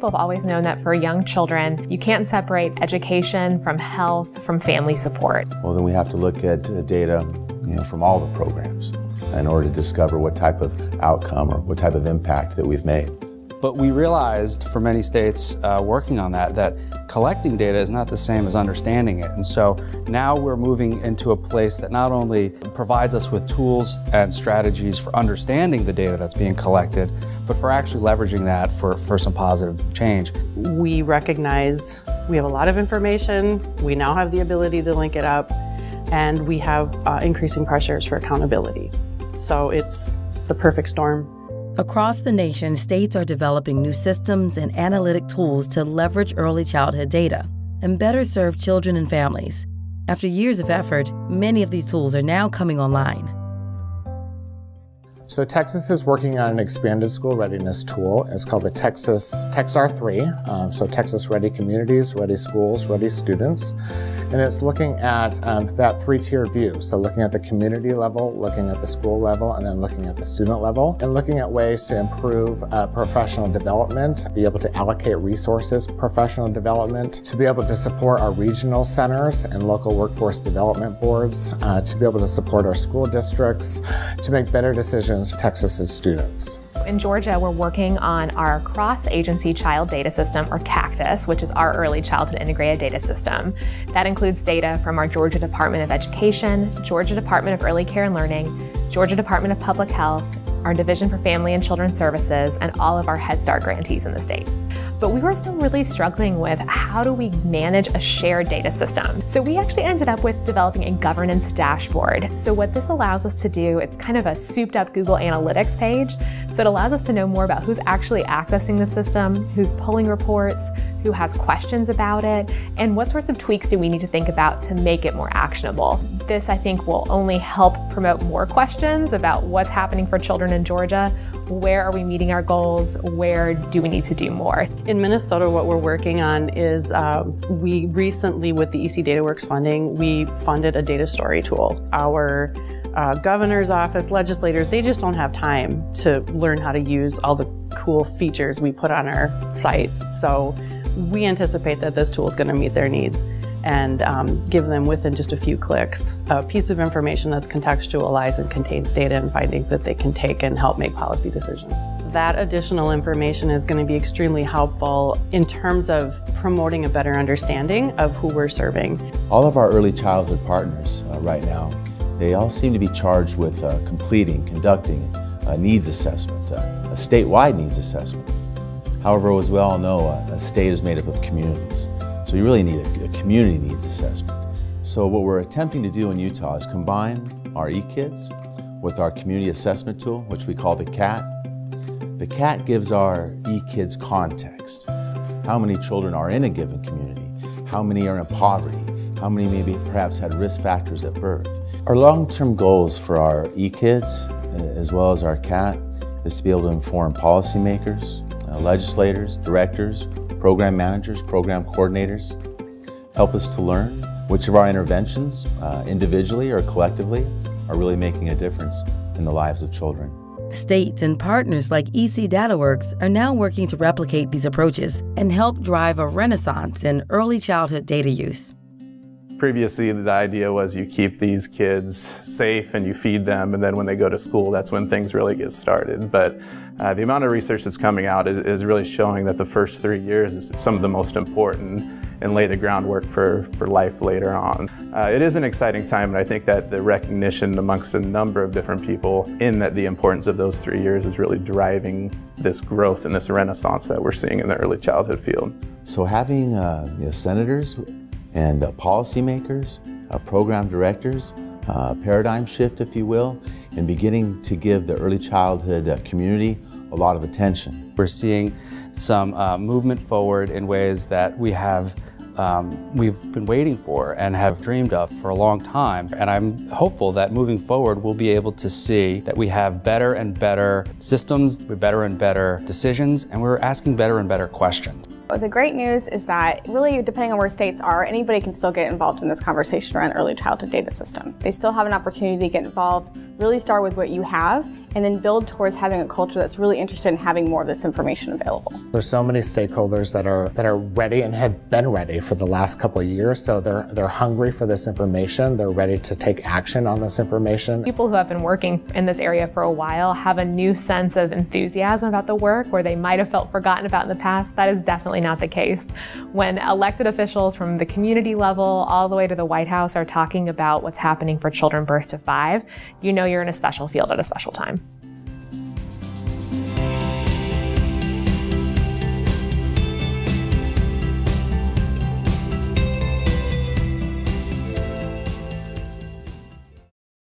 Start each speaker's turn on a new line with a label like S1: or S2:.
S1: people have always known that for young children, you can't separate education from health, from family support.
S2: Well, then we have to look at data from all the programs in order to discover what type of outcome or what type of impact that we've made.
S3: But we realized for many states working on that collecting data is not the same as understanding it. And so now we're moving into a place that not only provides us with tools and strategies for understanding the data that's being collected, but for actually leveraging that for some positive change.
S4: We recognize we have a lot of information, we now have the ability to link it up, and we have increasing pressures for accountability. So it's the perfect storm.
S5: Across the nation, states are developing new systems and analytic tools to leverage early childhood data and better serve children and families. After years of effort, many of these tools are now coming online.
S6: So Texas is working on an expanded school readiness tool. It's called the TexR3. So Texas Ready Communities, Ready Schools, Ready Students. And it's looking at that three-tier view. So looking at the community level, looking at the school level, and then looking at the student level, and looking at ways to improve professional development, be able to allocate resources, professional development, to be able to support our regional centers and local workforce development boards, to be able to support our school districts, to make better decisions for Texas's students.
S1: In Georgia, we're working on our Cross-Agency Child Data System, or CACDIS, which is our Early Childhood Integrated Data System. That includes data from our Georgia Department of Education, Georgia Department of Early Care and Learning, Georgia Department of Public Health, our Division for Family and Children's Services, and all of our Head Start grantees in the state. But we were still really struggling with how do we manage a shared data system. So we actually ended up with developing a governance dashboard. So what this allows us to do, it's kind of a souped up Google Analytics page. So it allows us to know more about who's actually accessing the system, who's pulling reports, who has questions about it, and what sorts of tweaks do we need to think about to make it more actionable. This, I think, will only help promote more questions about what's happening for children in Georgia. Where are we meeting our goals? Where do we need to do more?
S4: In Minnesota, what we're working on is we recently, with the EC DataWorks funding, we funded a data story tool. Our governor's office, legislators, they just don't have time to learn how to use all the cool features we put on our site. So we anticipate that this tool is going to meet their needs and give them, within just a few clicks, a piece of information that's contextualized and contains data and findings that they can take and help make policy decisions. That additional information is going to be extremely helpful in terms of promoting a better understanding of who we're serving.
S2: All of our early childhood partners right now, they all seem to be charged with conducting a needs assessment, a statewide needs assessment. However, as we all know, a state is made up of communities. So you really need a community needs assessment. So what we're attempting to do in Utah is combine our eKids with our community assessment tool, which we call the CAT. The CAT gives our eKids context. How many children are in a given community? How many are in poverty? How many maybe perhaps had risk factors at birth? Our long-term goals for our eKids, as well as our CAT, is to be able to inform policymakers, legislators, directors, program managers, program coordinators, help us to learn which of our interventions, individually or collectively, are really making a difference in the lives of children.
S5: States and partners like EC DataWorks are now working to replicate these approaches and help drive a renaissance in early childhood data use.
S7: Previously, the idea was you keep these kids safe and you feed them, and then when they go to school, that's when things really get started. But the amount of research that's coming out is really showing that the first 3 years is some of the most important and lay the groundwork for life later on. It is an exciting time, and I think that the recognition amongst a number of different people in that the importance of those 3 years is really driving this growth and this renaissance that we're seeing in the early childhood field.
S2: So having senators and policymakers, program directors, paradigm shift, if you will, and beginning to give the early childhood community a lot of attention.
S3: We're seeing some movement forward in ways that we've been waiting for and have dreamed of for a long time. And I'm hopeful that moving forward, we'll be able to see that we have better and better systems, better and better decisions, and we're asking better and better questions.
S8: The great news is that really, depending on where states are, anybody can still get involved in this conversation around early childhood data system. They still have an opportunity to get involved. Really start with what you have and then build towards having a culture that's really interested in having more of this information available.
S6: There's so many stakeholders that are ready and have been ready for the last couple of years, so they're hungry for this information. They're ready to take action on this information.
S1: People who have been working in this area for a while have a new sense of enthusiasm about the work where they might have felt forgotten about in the past. That is definitely not the case. When elected officials from the community level all the way to the White House are talking about what's happening for children birth to 5, you know you're in a special field at a special time.